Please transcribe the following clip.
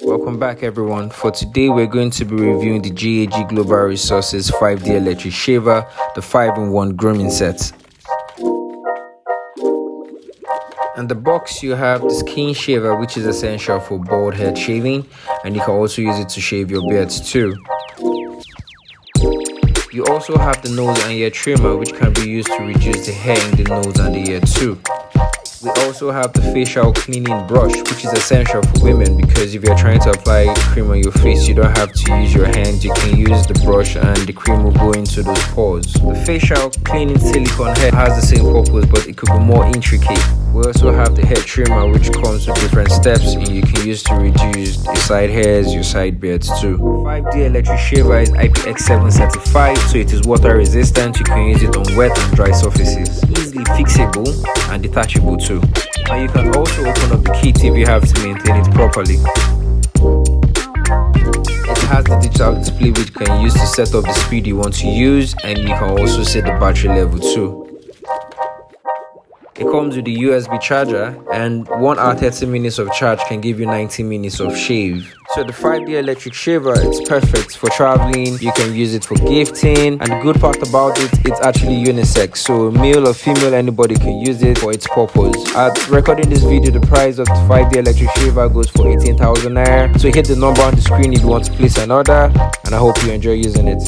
Welcome back everyone. For today we're going to be reviewing the GAG Global Resources 5D electric shaver, the 5-in-1 grooming set. In the box you have the skin shaver, which is essential for bald head shaving, and you can also use it to shave your beards too. You also have the nose and ear trimmer, which can be used to reduce the hair in the nose and the ear too. We also have the facial cleaning brush, which is essential for women because if you're trying to apply cream on your face, you don't have to use your hands. You can use the brush and the cream will go into those pores. The facial cleaning silicone head has the same purpose, but it could be more intricate. We also have the hair trimmer, which comes with different steps and you can use to reduce your side hairs, your side beards too. 5D electric shaver is IPX7 certified, so it is water resistant. You can use it on wet and dry surfaces. Easily fixable and detachable too. And you can also open up the kit if you have to maintain it properly. It has the digital display which you can use to set up the speed you want to use, and you can also set the battery level too. It comes with a USB charger, and 1 hour 30 minutes of charge can give you 90 minutes of shave. So the 5D electric shaver, it's perfect for traveling. You can use it for gifting, and the good part about it, it's actually unisex, so male or female, anybody can use it for its purpose. At recording this video, the price of the 5D electric shaver goes for 18,000 naira. So hit the number on the screen if you want to place an order, and I hope you enjoy using it.